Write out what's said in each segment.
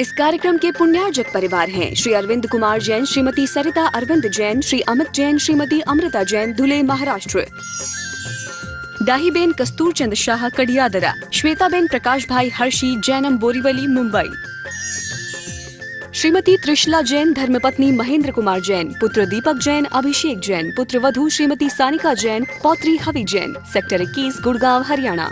इस कार्यक्रम के पुण्यार्जक परिवार हैं श्री अरविंद कुमार जैन, श्रीमती सरिता अरविंद जैन, श्री अमित जैन, श्रीमती अमृता जैन, धुले महाराष्ट्र। दाहीबेन कस्तूरचंद शाह कडियादरा, श्वेताबेन प्रकाश भाई हर्षी, जैनम बोरीवली, मुंबई। श्रीमती त्रिशला जैन, धर्मपत्नी महेंद्र कुमार जैन, पुत्र दीपक जैन, अभिषेक जैन, पुत्र वधू श्रीमती सानिका जैन, पौत्री हवि जैन, सेक्टर 21, गुड़गांव, हरियाणा।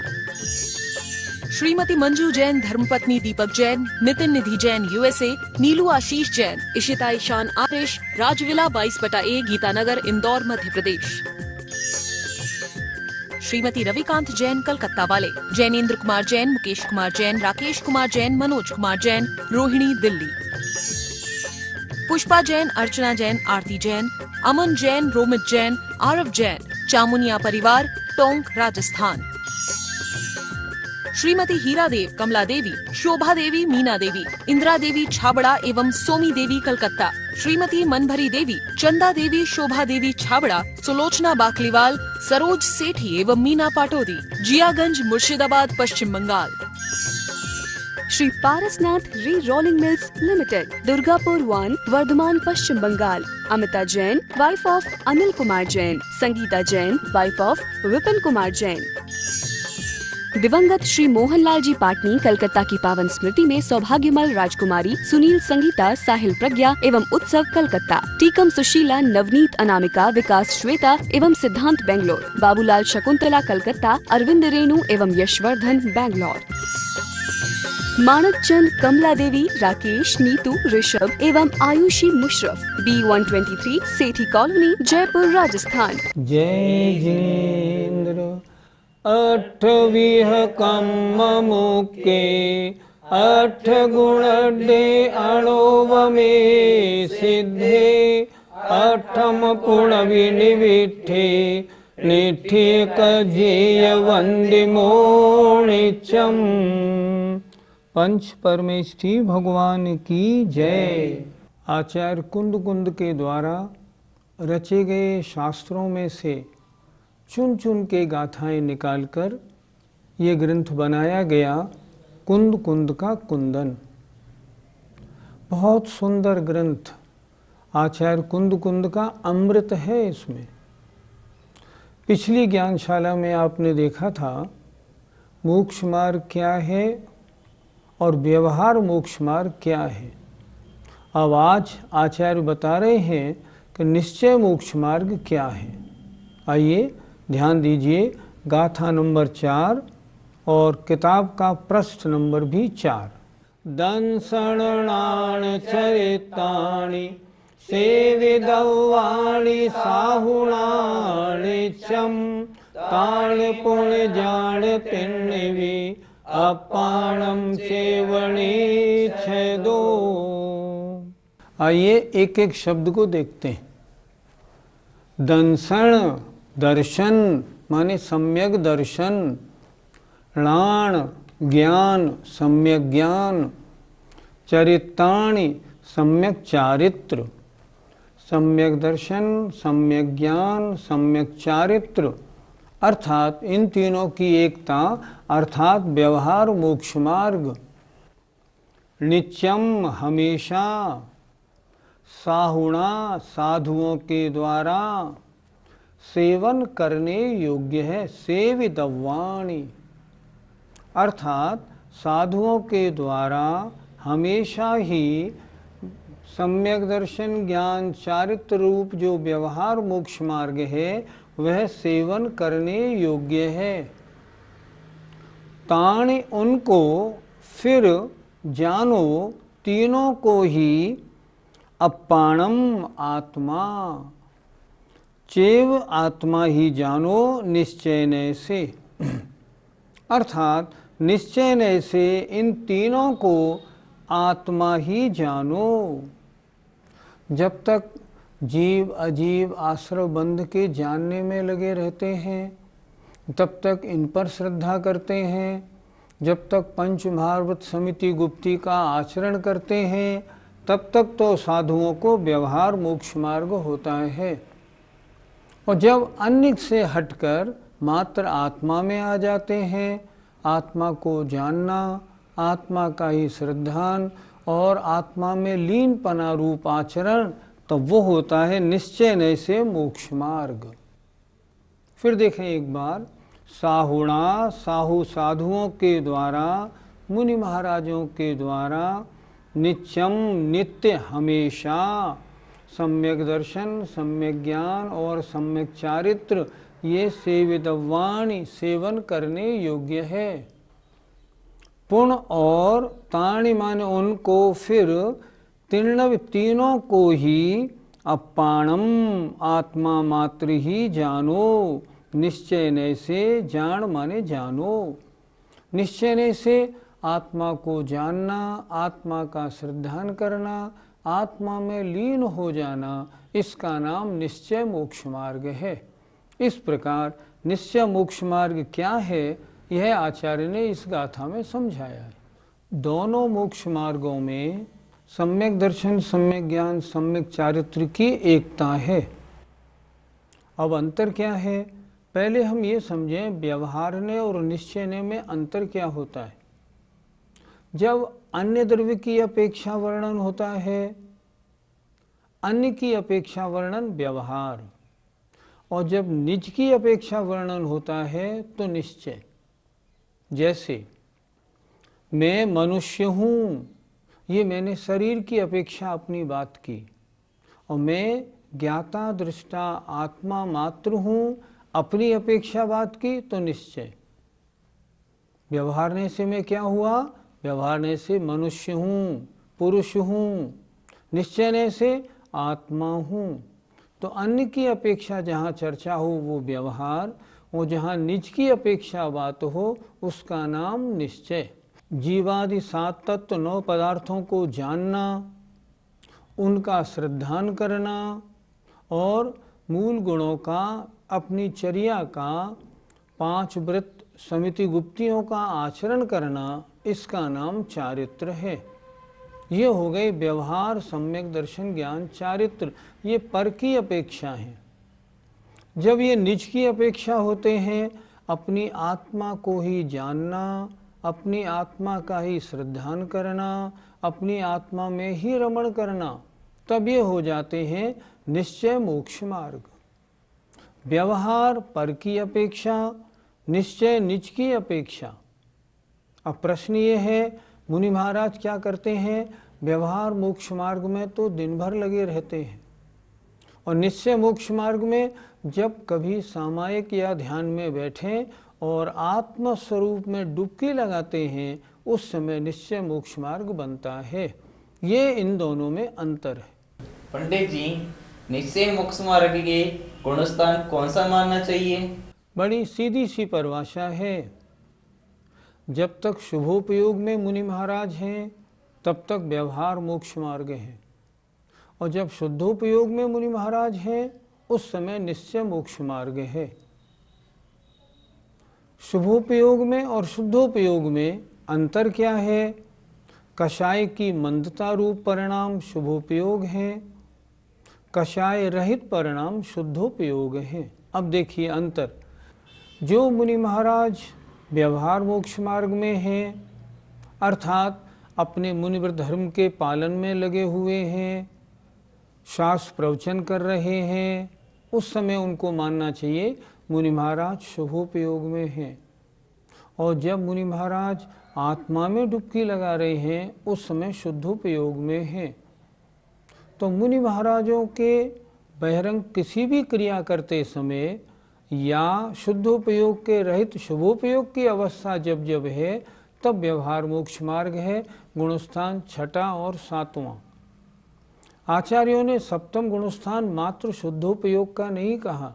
श्रीमती मंजू जैन, धर्मपत्नी दीपक जैन, नितिन निधि जैन, यूएसए, नीलू आशीष जैन, इशिता ईशान आरिश, राजविला 22/A, गीतानगर, इंदौर, मध्य प्रदेश। श्रीमती रविकांत जैन, कलकत्ता वाले, जैनेन्द्र कुमार जैन, मुकेश कुमार जैन, राकेश कुमार जैन, मनोज कुमार जैन, रोहिणी, दिल्ली। पुष्पा जैन, अर्चना जैन, आरती जैन, अमन जैन, रोमित जैन, आरव जैन, चामुनिया परिवार, टोंक, राजस्थान। श्रीमती हीरा देव, कमला देवी, शोभा देवी, मीना देवी, इंदिरा देवी छाबड़ा एवं सोमी देवी, कलकत्ता। श्रीमती मनभरी देवी, चंदा देवी, शोभा देवी छाबड़ा, सुलोचना बाकलीवाल, सरोज सेठी एवं मीना पाटोदी, जियागंज, मुर्शिदाबाद, पश्चिम Bengal. Shri Parasnath rerolling mills limited, Durgapur 1, Bardhaman, Paschim Bengal. Amita Jain, wife of Anil Kumar Jain, Sangeeta Jain, wife of Vipin Kumar Jain. दिवंगत श्री मोहनलाल जी पाटनी, कलकत्ता की पावन स्मृति में सौभाग्यमल राजकुमारी, सुनील संगीता, साहिल प्रज्ञा एवं उत्सव, कलकत्ता। टीकम सुशीला, नवनीत अनामिका, विकास श्वेता एवं सिद्धांत, बेंगलोर। बाबूलाल शकुंतला, कलकत्ता, अरविंद रेणु एवं यशवर्धन, बैंगलोर। मानक चंद, कमला देवी, राकेश, नीतू, ऋषभ एवं आयुषी मुशरफ, B123, सेठी कॉलोनी, जयपुर, राजस्थान। जय जिनेन्द्र अठविह कम्म मुके, अठ गुण डे अणोव में सिद्धे, अठम पुण विनिविठे, निठे कजेय वंदिमो निचम। पंच परमेष्ठी भगवान की जय। आचार्य कुंद कुंद के द्वारा रचे गए शास्त्रों में से चुन चुन के गाथाएं निकालकर ये ग्रंथ बनाया गया, कुंद कुंद का कुंदन। बहुत सुंदर ग्रंथ आचार्य कुंद कुंद का अमृत है इसमें। पिछली ज्ञानशाला में आपने देखा था मोक्ष मार्ग क्या है और व्यवहार मोक्ष मार्ग क्या है। अब आज आचार्य बता रहे हैं कि निश्चय मोक्ष मार्ग क्या है। आइए ध्यान दीजिए, गाथा नंबर 4 और किताब का पृष्ठ नंबर भी 4। दंसणान चरितानि सेविदव्वाणि साहुणानि चम, ताण पुण जान पिन्नवि अपाणम सेवणे छदो। आइए एक एक शब्द को देखते हैं। दंसण, दर्शन माने सम्यक दर्शन, णाण ज्ञान, सम्यक ज्ञान, चरितानि सम्यक चारित्र, सम्यक दर्शन, सम्यक ज्ञान, सम्यक चारित्र, अर्थात इन तीनों की एकता, अर्थात व्यवहार मोक्ष मार्ग। नित्यम हमेशा, साहुणा साधुओं के द्वारा, सेवन करने योग्य है। सेवितव्वाणि अर्थात साधुओं के द्वारा हमेशा ही सम्यक दर्शन, ज्ञान, चारित्र रूप जो व्यवहार मोक्ष मार्ग है वह सेवन करने योग्य है। ताण उनको, फिर जानो तीनों को ही, अपाणम आत्मा, चेव आत्मा ही जानो निश्चयन से, अर्थात निश्चयन से इन तीनों को आत्मा ही जानो। जब तक जीव अजीव आश्रव बंध के जानने में लगे रहते हैं तब तक इन पर श्रद्धा करते हैं, जब तक पंच महाभृत समिति गुप्ती का आचरण करते हैं तब तक तो साधुओं को व्यवहार मोक्ष मार्ग होता है। और जब अन्य से हटकर मात्र आत्मा में आ जाते हैं, आत्मा को जानना, आत्मा का ही श्रद्धान और आत्मा में लीन पना रूप आचरण, तो वो होता है निश्चय नय से मोक्ष मार्ग। फिर देखें एक बार, साहुणा साहु साधुओं के द्वारा, मुनि महाराजों के द्वारा, नित्यम नित्य हमेशा सम्यक दर्शन, सम्यक ज्ञान और सम्यक चारित्र ये सेवितवाणी सेवन करने योग्य है। पुण्य और ताणी माने उनको, फिर तीनों को ही अपाणम आत्मा मात्र ही जानो, निश्चय नय से जान माने जानो। निश्चय नय से आत्मा को जानना, आत्मा का श्रद्धान करना, आत्मा में लीन हो जाना, इसका नाम निश्चय मोक्ष मार्ग है। इस प्रकार निश्चय मोक्ष मार्ग क्या है, यह आचार्य ने इस गाथा में समझाया है। दोनों मोक्ष मार्गों में सम्यक दर्शन, सम्यक ज्ञान, सम्यक चारित्र की एकता है। अब अंतर क्या है, पहले हम ये समझें व्यवहारने और निश्चयने में अंतर क्या होता है। जब अन्य द्रव्य की अपेक्षा वर्णन होता है, अन्य की अपेक्षा वर्णन व्यवहार, और जब निज की अपेक्षा वर्णन होता है तो निश्चय। जैसे मैं मनुष्य हूँ, ये मैंने शरीर की अपेक्षा अपनी बात की, और मैं ज्ञाता दृष्टा आत्मा मात्र हूँ, अपनी अपेक्षा बात की, तो निश्चय। व्यवहारने से मैं क्या हुआ, व्यवहारने से मनुष्य हूँ, पुरुष हूँ। निश्चयने से आत्मा हूँ। तो अन्य की अपेक्षा जहाँ चर्चा हो वो व्यवहार, और जहाँ निज की अपेक्षा बात हो उसका नाम निश्चय। जीवादि 7 तत्व 9 पदार्थों को जानना, उनका श्रद्धान करना और मूल गुणों का, अपनी चर्या का, 5 व्रत समिति गुप्तियों का आचरण करना, इसका नाम चारित्र है। ये हो गए व्यवहार, सम्यक दर्शन, ज्ञान, चारित्र, ये पर की अपेक्षा है। जब ये निज की अपेक्षा होते हैं, अपनी आत्मा को ही जानना, अपनी आत्मा का ही श्रद्धान करना, अपनी आत्मा में ही रमण करना, तब ये हो जाते हैं निश्चय मोक्ष मार्ग। व्यवहार पर की अपेक्षा, निश्चय निज की अपेक्षा। अब प्रश्न ये है, मुनि महाराज क्या करते हैं, व्यवहार मोक्ष मार्ग में तो दिन भर लगे रहते हैं, और निश्चय मोक्ष मार्ग में जब कभी सामायिक या ध्यान में बैठें और आत्म स्वरूप में डुबकी लगाते हैं, उस समय निश्चय मोक्ष मार्ग बनता है। ये इन दोनों में अंतर है। पंडित जी, निश्चय मोक्ष मार्ग के गुणस्थान कौन सा मानना चाहिए? बड़ी सीधी सी परिभाषा है। जब तक शुभोपयोग में मुनि महाराज हैं, तब तक व्यवहार मोक्ष मार्ग है, और जब शुद्धोपयोग में मुनि महाराज हैं, उस समय निश्चय मोक्ष मार्ग है। शुभोपयोग में और शुद्धोपयोग में अंतर क्या है? कषाय की मंदता रूप परिणाम शुभोपयोग है, कषाय रहित परिणाम शुद्धोपयोग है। अब देखिए अंतर। जो मुनि महाराज व्यवहार मोक्ष मार्ग में हैं, अर्थात अपने मुनिव्रत धर्म के पालन में लगे हुए हैं, शास्त्र प्रवचन कर रहे हैं, उस समय उनको मानना चाहिए मुनि महाराज शुभोपयोग में हैं। और जब मुनि महाराज आत्मा में डुबकी लगा रहे हैं, उस समय शुद्धोपयोग में हैं। तो मुनि महाराजों के बहिरंग किसी भी क्रिया करते समय या शुद्धोपयोग के रहित शुभोपयोग की अवस्था जब जब है, तब व्यवहार मोक्ष मार्ग है। गुणस्थान 6वां और 7वां। आचार्यों ने 7म गुणस्थान मात्र शुद्धोपयोग का नहीं कहा,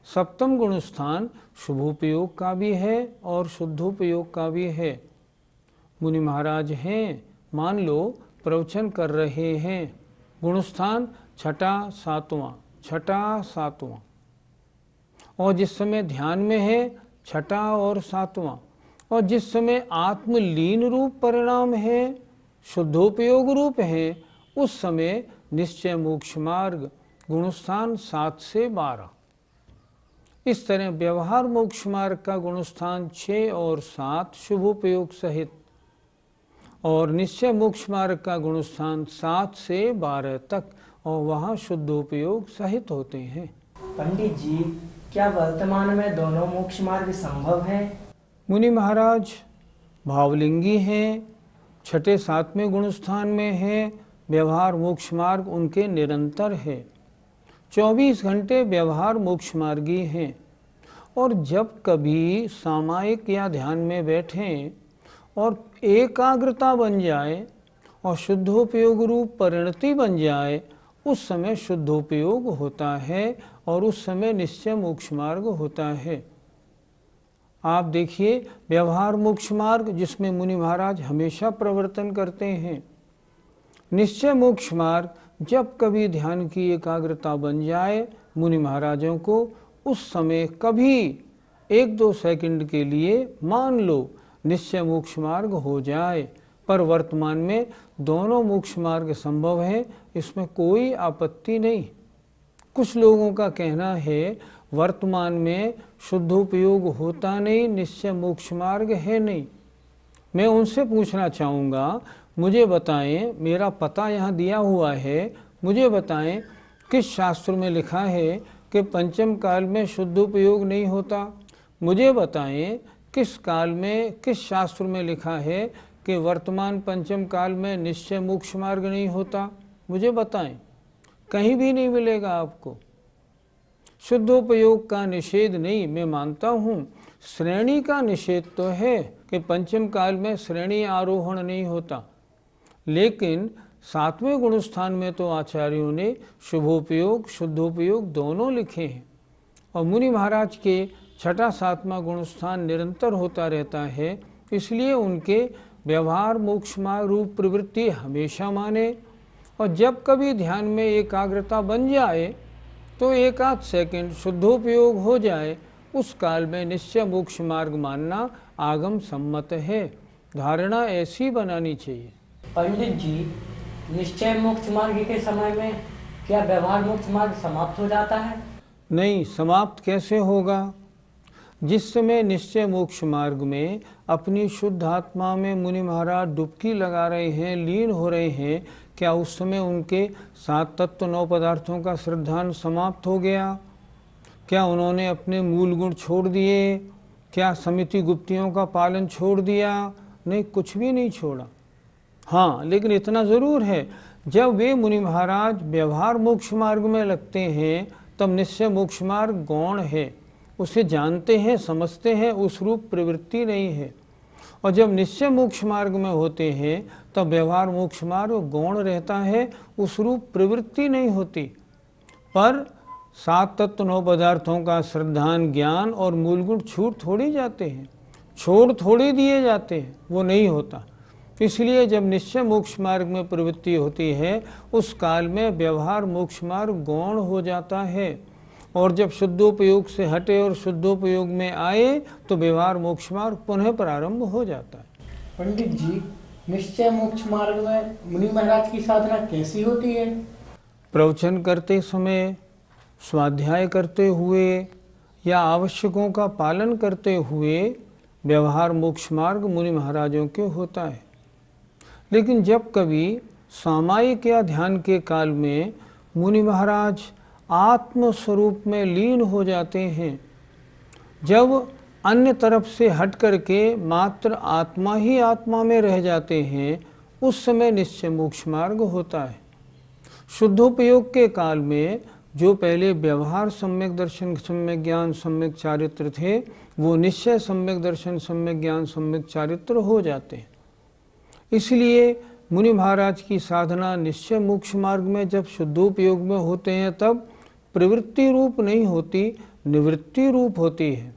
7म गुणस्थान शुभोपयोग का भी है और शुद्धोपयोग का भी है। मुनि महाराज हैं, मान लो प्रवचन कर रहे हैं, गुणस्थान 6वां 7वां, और जिस समय ध्यान में है 6वां और 7वां, और जिस समय आत्मलीन रूप परिणाम है, शुद्धोपयोग रूप है, उस समय निश्चय मोक्ष मार्ग गुणस्थान 7 से 12। इस तरह व्यवहार मोक्ष मार्ग का गुणस्थान 6 और 7 शुभोपयोग सहित, और निश्चय मोक्ष मार्ग का गुणस्थान 7 से 12 तक, और वहाँ शुद्धोपयोग सहित होते हैं। पंडित जी, क्या वर्तमान में दोनों मोक्ष मार्ग संभव हैं? मुनि महाराज भावलिंगी हैं, 6ठे 7वें गुणस्थान में है। व्यवहार मोक्ष मार्ग उनके निरंतर है, 24 घंटे व्यवहार मोक्ष मार्गी हैं। और जब कभी सामायिक या ध्यान में बैठें और एकाग्रता बन जाए और शुद्धोपयोग रूप परिणति बन जाए, उस समय शुद्धोपयोग होता है और उस समय निश्चय मोक्ष मार्ग होता है। आप देखिए, व्यवहार मोक्ष मार्ग जिसमें मुनि महाराज हमेशा प्रवर्तन करते हैं। निश्चय मोक्ष मार्ग जब कभी ध्यान की एकाग्रता बन जाए मुनि महाराजों को, उस समय कभी 1-2 सेकंड के लिए मान लो निश्चय मोक्ष मार्ग हो जाए। पर वर्तमान में दोनों मोक्ष मार्ग संभव हैं, इसमें कोई आपत्ति नहीं। कुछ लोगों का कहना है वर्तमान में शुद्धोपयोग होता नहीं, निश्चय मोक्ष मार्ग है नहीं। मैं उनसे पूछना चाहूँगा, मुझे बताएं, मेरा पता यहाँ दिया हुआ है, मुझे बताएं किस शास्त्र में लिखा है कि पंचम काल में शुद्धोपयोग नहीं होता। मुझे बताएं किस काल में, किस शास्त्र में लिखा है कि वर्तमान पंचम काल में निश्चय मोक्ष मार्ग नहीं होता। मुझे बताएं, कहीं भी नहीं मिलेगा आपको। शुद्धोपयोग का निषेध नहीं, मैं मानता हूँ श्रेणी का निषेध तो है कि पंचम काल में श्रेणी आरोहण नहीं होता, लेकिन 7वें गुणस्थान में तो आचार्यों ने शुभोपयोग शुद्धोपयोग दोनों लिखे हैं। और मुनि महाराज के 6ठा 7वां गुणस्थान निरंतर होता रहता है, इसलिए उनके व्यवहार मोक्ष मार्ग रूप प्रवृत्ति हमेशा माने। और जब कभी ध्यान में एकाग्रता बन जाए तो 1-8 सेकंड शुद्धोपयोग हो जाए, उस काल में निश्चय मोक्ष मार्ग मानना आगम सम्मत है। धारणा ऐसी बनानी चाहिए। पंडित जी, निश्चय मोक्ष मार्ग के समय में क्या व्यवहार मोक्ष मार्ग समाप्त हो जाता है? नहीं, समाप्त कैसे होगा? जिस समय निश्चय मोक्ष मार्ग में अपनी शुद्ध आत्मा में मुनि महाराज डुबकी लगा रहे हैं, लीन हो रहे हैं, क्या उस समय उनके 7 तत्व 9 पदार्थों का श्रद्धान समाप्त हो गया? क्या उन्होंने अपने मूल गुण छोड़ दिए? क्या समिति गुप्तियों का पालन छोड़ दिया? नहीं, कुछ भी नहीं छोड़ा। हाँ, लेकिन इतना ज़रूर है, जब वे मुनि महाराज व्यवहार मोक्ष मार्ग में लगते हैं तब निश्चय मोक्ष मार्ग गौण है, उसे जानते हैं, समझते हैं, उस रूप प्रवृत्ति नहीं है। और जब निश्चय मोक्ष मार्ग में होते हैं तब व्यवहार मोक्ष मार्ग गौण रहता है, उस रूप प्रवृत्ति नहीं होती। पर 7 तत्व 9 पदार्थों का श्रद्धान ज्ञान और मूलगुण छूट थोड़ी जाते हैं, छोड़ थोड़ी दिए जाते हैं, वो नहीं होता। इसलिए जब निश्चय मोक्ष मार्ग में प्रवृत्ति होती है, उस काल में व्यवहार मोक्ष मार्ग गौण हो जाता है। और जब शुद्धोपयोग से हटे और शुद्धोपयोग में आए तो व्यवहार मोक्ष मार्ग पुनः प्रारंभ हो जाता है। पंडित जी, निश्चय मोक्ष मार्ग में मुनि महाराज की साधना कैसी होती है? प्रवचन करते समय, स्वाध्याय करते हुए या आवश्यकों का पालन करते हुए व्यवहार मोक्ष मार्ग मुनि महाराजों के होता है। लेकिन जब कभी सामायिक या ध्यान के काल में मुनि महाराज आत्म स्वरूप में लीन हो जाते हैं, जब अन्य तरफ से हट करके मात्र आत्मा ही आत्मा में रह जाते हैं, उस समय निश्चय मोक्ष मार्ग होता है। शुद्धोपयोग के काल में जो पहले व्यवहार सम्यक दर्शन सम्यक ज्ञान सम्यक चारित्र थे, वो निश्चय सम्यक दर्शन सम्यक ज्ञान सम्यक चारित्र हो जाते हैं। इसलिए मुनि महाराज की साधना निश्चय मोक्ष मार्ग में जब शुद्धोपयोग में होते हैं तब प्रवृत्ति रूप नहीं होती, निवृत्ति रूप होती है।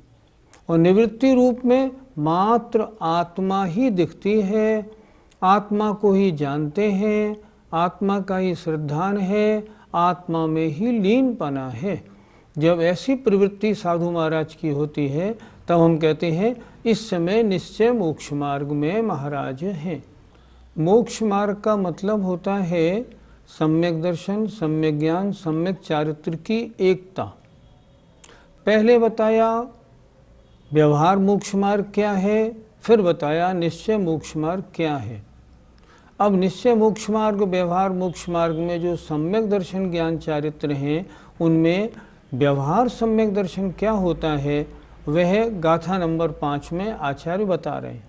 और निवृत्ति रूप में मात्र आत्मा ही दिखती है, आत्मा को ही जानते हैं, आत्मा का ही श्रद्धान है, आत्मा में ही लीनपना है। जब ऐसी प्रवृत्ति साधु महाराज की होती है तब हम कहते हैं इस समय निश्चय मोक्ष मार्ग में महाराज हैं। मोक्ष मार्ग का मतलब होता है सम्यक दर्शन, सम्यक ज्ञान, सम्यक चारित्र की एकता। पहले बताया व्यवहार मोक्ष मार्ग क्या है, फिर बताया निश्चय मोक्ष मार्ग क्या है। अब निश्चय मोक्ष मार्ग, व्यवहार मोक्ष मार्ग में जो सम्यक दर्शन ज्ञान चारित्र हैं, उनमें व्यवहार सम्यक दर्शन क्या होता है वह गाथा नंबर 5 में आचार्य बता रहे हैं।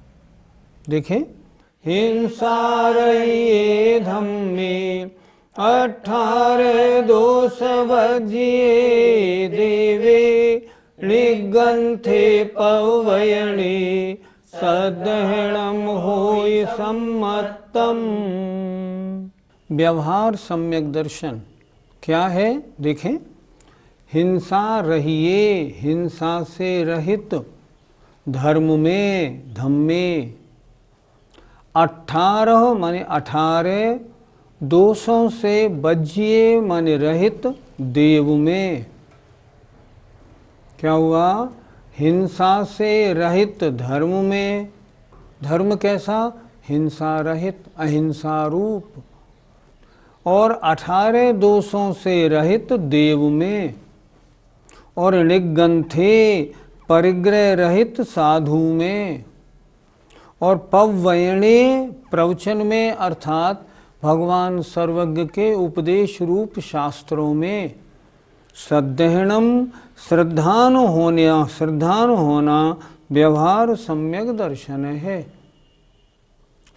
देखें, हिंसा रहिए धम्मे 18 दोष भजिए देवे निगंथे पवयणे सदहणम होय सम्मतम। व्यवहार सम्यक दर्शन क्या है? देखें, हिंसा रहिए, हिंसा से रहित, धर्म में, धम्मे 18 माने 18 दोषों से बजिए माने रहित, देव में। क्या हुआ? हिंसा से रहित धर्म में। धर्म कैसा? हिंसा रहित, अहिंसा रूप। और 18 दोषों से रहित देव में। और निगंथे परिग्रह रहित साधु में। और पवयणे प्रवचन में, अर्थात भगवान सर्वज्ञ के उपदेश रूप शास्त्रों में। श्रद्धेणम श्रद्धान होना व्यवहार सम्यक दर्शन है।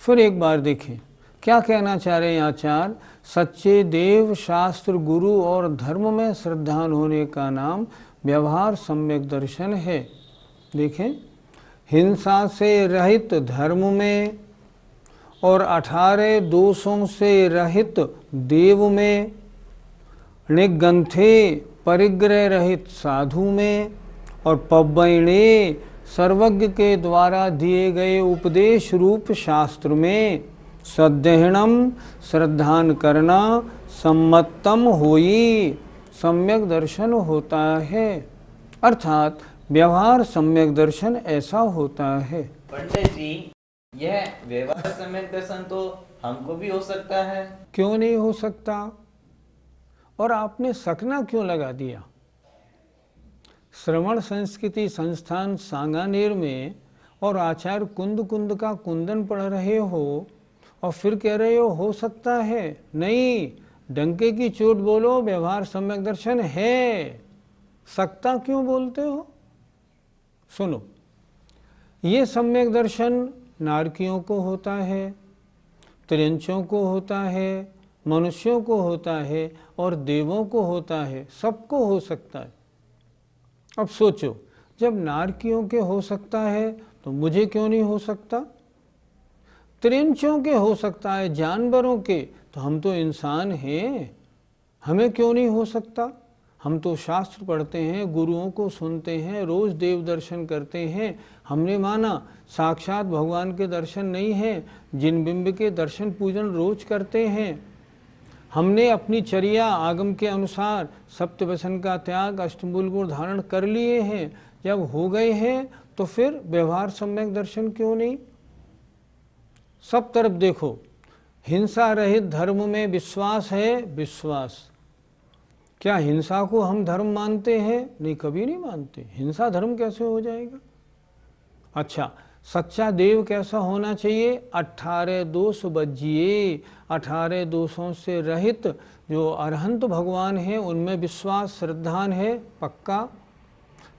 फिर एक बार देखें क्या कहना चाह रहे हैं आचार्य। सच्चे देव, शास्त्र, गुरु और धर्म में श्रद्धान होने का नाम व्यवहार सम्यक दर्शन है। देखें, हिंसा से रहित धर्म में और 18 दोषों से रहित देव में, निगंथे परिग्रह रहित साधु में, और पवयणे सर्वज्ञ के द्वारा दिए गए उपदेश रूप शास्त्र में। सद्देहणम श्रद्धान करना, सम्मतम होई सम्यक दर्शन होता है। अर्थात व्यवहार सम्यक दर्शन ऐसा होता है। पंडित जी, यह व्यवहार सम्यक दर्शन तो हमको भी हो सकता है? क्यों नहीं हो सकता? और आपने सकना क्यों लगा दिया? श्रवण संस्कृति संस्थान सांगानेर में और आचार्य कुंद का कुंदन पढ़ रहे हो और फिर कह रहे हो सकता है? नहीं, डंके की चोट बोलो, व्यवहार सम्यक दर्शन है। सकता क्यों बोलते हो? सुनो, ये सम्यक दर्शन नारकियों को होता है, त्रियंचों को होता है, मनुष्यों को होता है और देवों को होता है, सबको हो सकता है। अब सोचो, जब नारकियों के हो सकता है तो मुझे क्यों नहीं हो सकता? त्रियंचों के हो सकता है, जानवरों के, तो हम तो इंसान हैं, हमें क्यों नहीं हो सकता? हम तो शास्त्र पढ़ते हैं, गुरुओं को सुनते हैं, रोज देव दर्शन करते हैं। हमने माना साक्षात भगवान के दर्शन नहीं है, जिन बिंब के दर्शन पूजन रोज करते हैं। हमने अपनी चर्या आगम के अनुसार सप्तव्यसन का त्याग, अष्टमूल गुण धारण कर लिए हैं। जब हो गए हैं तो फिर व्यवहार सम्यक दर्शन क्यों नहीं? सब तरफ देखो, हिंसा रहित धर्म में विश्वास है, विश्वास। क्या हिंसा को हम धर्म मानते हैं? नहीं, कभी नहीं मानते। हिंसा धर्म कैसे हो जाएगा? अच्छा, सच्चा देव कैसा होना चाहिए? 18 दोष बजिए, 18 दोषों से रहित जो अरहंत भगवान हैं उनमें विश्वास, श्रद्धान है, पक्का।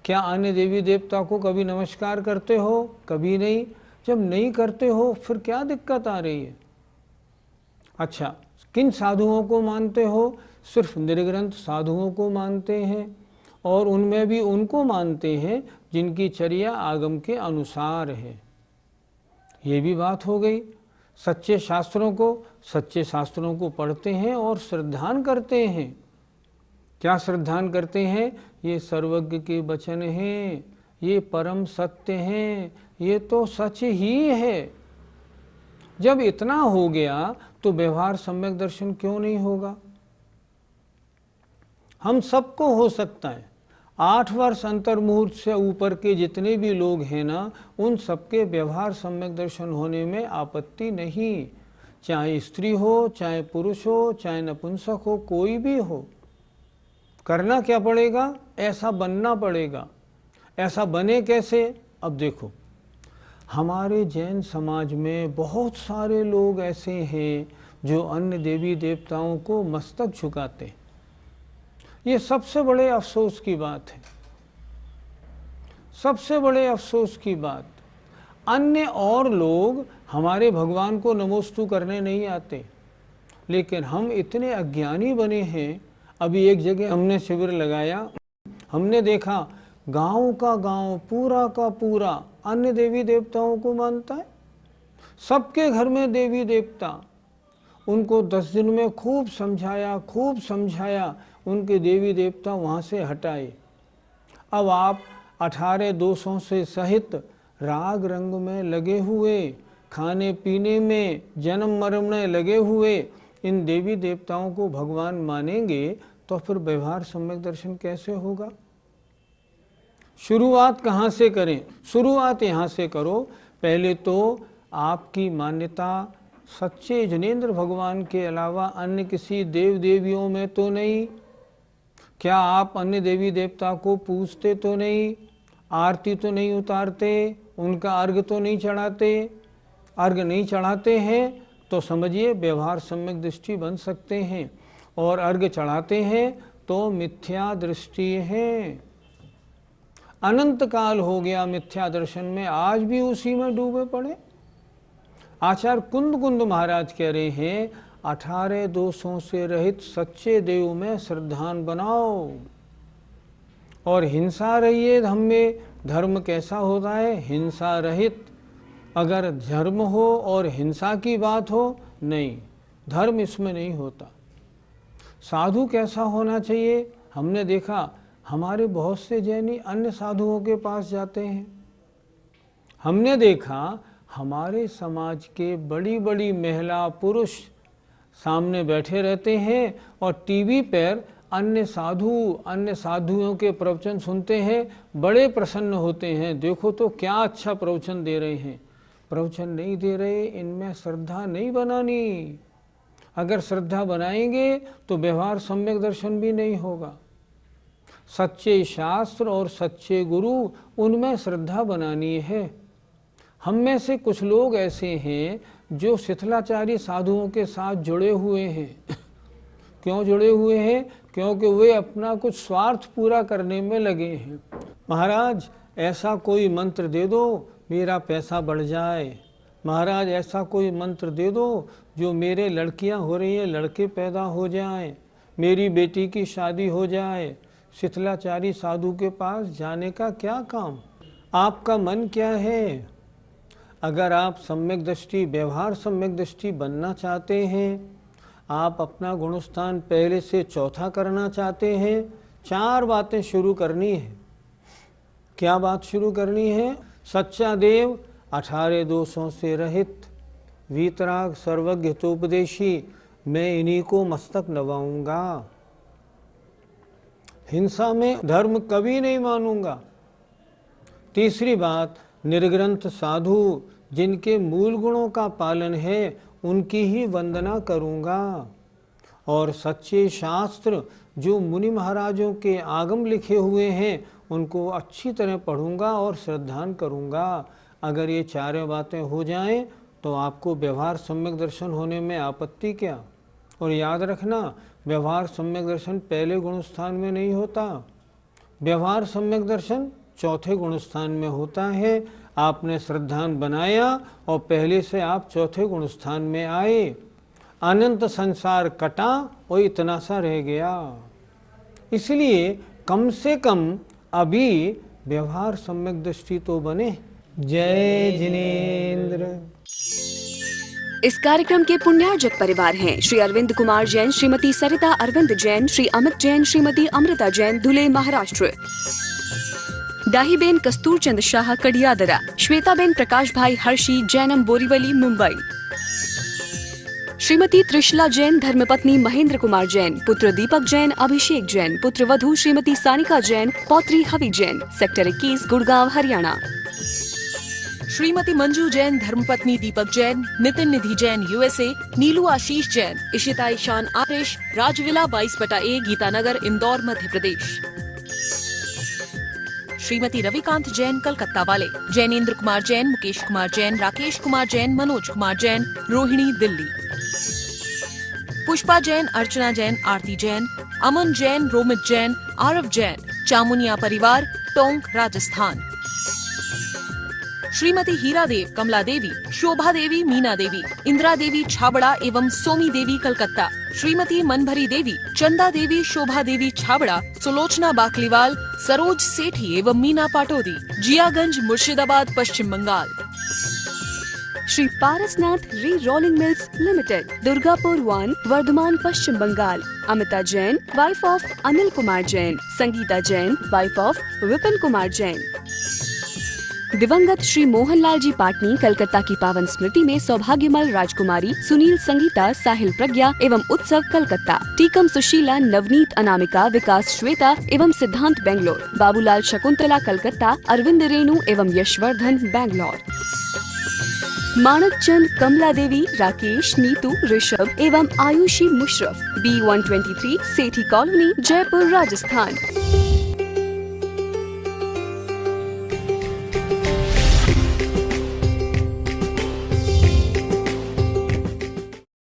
क्या अन्य देवी देवता को कभी नमस्कार करते हो? कभी नहीं। जब नहीं करते हो फिर क्या दिक्कत आ रही है? अच्छा, किन साधुओं को मानते हो? सिर्फ निर्ग्रंथ साधुओं को मानते हैं, और उनमें भी उनको मानते हैं जिनकी चर्या आगम के अनुसार है। ये भी बात हो गई। सच्चे शास्त्रों को पढ़ते हैं और श्रद्धान करते हैं। क्या श्रद्धान करते हैं? ये सर्वज्ञ के वचन हैं, ये परम सत्य हैं, ये तो सच ही है। जब इतना हो गया तो व्यवहार सम्यक दर्शन क्यों नहीं होगा? हम सबको हो सकता है। 8 वर्ष अंतर्मुहूर्त से ऊपर के जितने भी लोग हैं ना, उन सबके व्यवहार सम्यक दर्शन होने में आपत्ति नहीं। चाहे स्त्री हो, चाहे पुरुष हो, चाहे नपुंसक हो, कोई भी हो। करना क्या पड़ेगा? ऐसा बनना पड़ेगा। ऐसा बने कैसे? अब देखो, हमारे जैन समाज में बहुत सारे लोग ऐसे हैं जो अन्य देवी देवताओं को मस्तक झुकाते हैं। ये सबसे बड़े अफसोस की बात है, सबसे बड़े अफसोस की बात। अन्य और लोग हमारे भगवान को नमोस्तु करने नहीं आते, लेकिन हम इतने अज्ञानी बने हैं। अभी एक जगह हमने शिविर लगाया, हमने देखा गांव का गांव पूरा का पूरा अन्य देवी देवताओं को मानता है। सबके घर में देवी देवता। उनको 10 दिन में खूब समझाया, उनके देवी देवता वहाँ से हटाए। अब आप 18 दोषों से सहित राग रंग में लगे हुए, खाने पीने में जन्म मरण में लगे हुए इन देवी देवताओं को भगवान मानेंगे तो फिर व्यवहार सम्यक दर्शन कैसे होगा? शुरुआत कहाँ से करें? शुरुआत यहाँ से करो। पहले तो आपकी मान्यता सच्चे जनेंद्र भगवान के अलावा अन्य किसी देव देवियों में तो नहीं। क्या आप अन्य देवी देवता को पूजते तो नहीं? आरती तो नहीं उतारते? उनका अर्घ तो नहीं चढ़ाते? अर्घ नहीं चढ़ाते हैं तो समझिए व्यवहार सम्यक दृष्टि बन सकते हैं, और अर्घ चढ़ाते हैं तो मिथ्या दृष्टि है। अनंत काल हो गया मिथ्या दर्शन में, आज भी उसी में डूबे पड़े। आचार्य कुंद महाराज कह रहे हैं 18 दोषों से रहित सच्चे देव में श्रद्धान बनाओ और हिंसा रहिए। हम में धर्म कैसा होता है? हिंसा रहित। अगर धर्म हो और हिंसा की बात हो, नहीं, धर्म इसमें नहीं होता। साधु कैसा होना चाहिए? हमने देखा हमारे बहुत से जैनी अन्य साधुओं के पास जाते हैं। हमने देखा हमारे समाज के बड़ी बड़ी महिला पुरुष सामने बैठे रहते हैं और टीवी पर अन्य साधुओं के प्रवचन सुनते हैं, बड़े प्रसन्न होते हैं। देखो तो क्या अच्छा प्रवचन दे रहे हैं। प्रवचन नहीं दे रहे, इनमें श्रद्धा नहीं बनानी। अगर श्रद्धा बनाएंगे तो व्यवहार सम्यक दर्शन भी नहीं होगा। सच्चे शास्त्र और सच्चे गुरु, उनमें श्रद्धा बनानी है। हम में से कुछ लोग ऐसे हैं जो शिथिलाचारी साधुओं के साथ जुड़े हुए हैं। क्यों जुड़े हुए हैं? क्योंकि वे अपना कुछ स्वार्थ पूरा करने में लगे हैं। महाराज ऐसा कोई मंत्र दे दो मेरा पैसा बढ़ जाए, महाराज ऐसा कोई मंत्र दे दो जो मेरे लड़कियां हो रही हैं लड़के पैदा हो जाएं, मेरी बेटी की शादी हो जाए। शिथिलाचारी साधु के पास जाने का क्या काम? आपका मन क्या है? अगर आप सम्यक दृष्टि, व्यवहार सम्यक दृष्टि बनना चाहते हैं, आप अपना गुणस्थान पहले से चौथा करना चाहते हैं, 4 बातें शुरू करनी है। क्या बात शुरू करनी है? सच्चा देव, 18 दोषों से रहित, वीतराग, सर्वज्ञ हितोपदेशी, मैं इन्हीं को मस्तक नवाऊंगा। हिंसा में धर्म कभी नहीं मानूंगा। तीसरी बात, निर्ग्रंथ साधु जिनके मूल गुणों का पालन है उनकी ही वंदना करूंगा। और सच्चे शास्त्र जो मुनि महाराजों के आगम लिखे हुए हैं उनको अच्छी तरह पढ़ूंगा और श्रद्धान करूंगा। अगर ये 4 बातें हो जाएं तो आपको व्यवहार सम्यक दर्शन होने में आपत्ति क्या? और याद रखना, व्यवहार सम्यक दर्शन पहले गुणस्थान में नहीं होता, व्यवहार सम्यक दर्शन चौथे गुणस्थान में होता है। आपने श्रद्धान बनाया और पहले से आप चौथे गुणस्थान में आए, अनंत संसार कटा और इतना सा रह गया। इसलिए कम से कम अभी व्यवहार सम्यक दृष्टि तो बने। जय जिनेंद्र। इस कार्यक्रम के पुण्यार्जक परिवार हैं श्री अरविंद कुमार जैन, श्रीमती सरिता अरविंद जैन, श्री अमित जैन, श्रीमती अमृता जैन, धुले, महाराष्ट्र। दाहीबेन कस्तूरचंद शाह, कडियादरा। श्वेताबेन प्रकाश भाई हर्षी, जैनम, बोरीवली, मुंबई। श्रीमती त्रिशला जैन, धर्मपत्नी महेंद्र कुमार जैन, पुत्र दीपक जैन, अभिषेक जैन, पुत्र वधू श्रीमती सानिका जैन, पौत्री हवि जैन, सेक्टर 21, गुड़गांव, हरियाणा। श्रीमती मंजू जैन, धर्मपत्नी दीपक जैन, नितिन निधि जैन, यूएसए, नीलू आशीष जैन, इशिता ईशान आतिश, राजविला 22/A, गीतानगर, इंदौर, मध्य प्रदेश। श्रीमती रविकांत जैन कलकत्ता वाले, जैनेन्द्र कुमार जैन, मुकेश कुमार जैन, राकेश कुमार जैन, मनोज कुमार जैन, रोहिणी दिल्ली। पुष्पा जैन, अर्चना जैन, आरती जैन, अमन जैन, रोमित जैन, आरव जैन, चामुनिया परिवार, टोंक, राजस्थान। श्रीमती हीरा देव, कमला देवी, शोभा देवी, मीना देवी, इंदिरा देवी छाबड़ा एवं सोमी देवी कलकत्ता। श्रीमती मनभरी देवी, चंदा देवी, शोभा देवी छाबड़ा, सुलोचना बाकलीवाल, सरोज सेठी एवं मीना पाटोदी, जियागंज, मुर्शिदाबाद, पश्चिम Bengal. Shri Parasnath rerolling mills limited, Durgapur 1, Bardhaman, Paschim Bengal. Amita Jain, wife of Anil Kumar Jain. Sangeeta Jain, wife of Vipin Kumar Jain. दिवंगत श्री मोहनलाल जी पाटनी कलकत्ता की पावन स्मृति में सौभाग्यमल राजकुमारी, सुनील संगीता, साहिल प्रज्ञा एवं उत्सव कलकत्ता। टीकम सुशीला, नवनीत अनामिका, विकास श्वेता एवं सिद्धांत बेंगलोर। बाबूलाल शकुंतला कलकत्ता, अरविंद रेणु एवं यशवर्धन बैंगलोर। माणक चंद, कमला देवी, राकेश, नीतू, ऋषभ एवं आयुषी मुशरफ, B123 सेठी कॉलोनी, जयपुर, राजस्थान।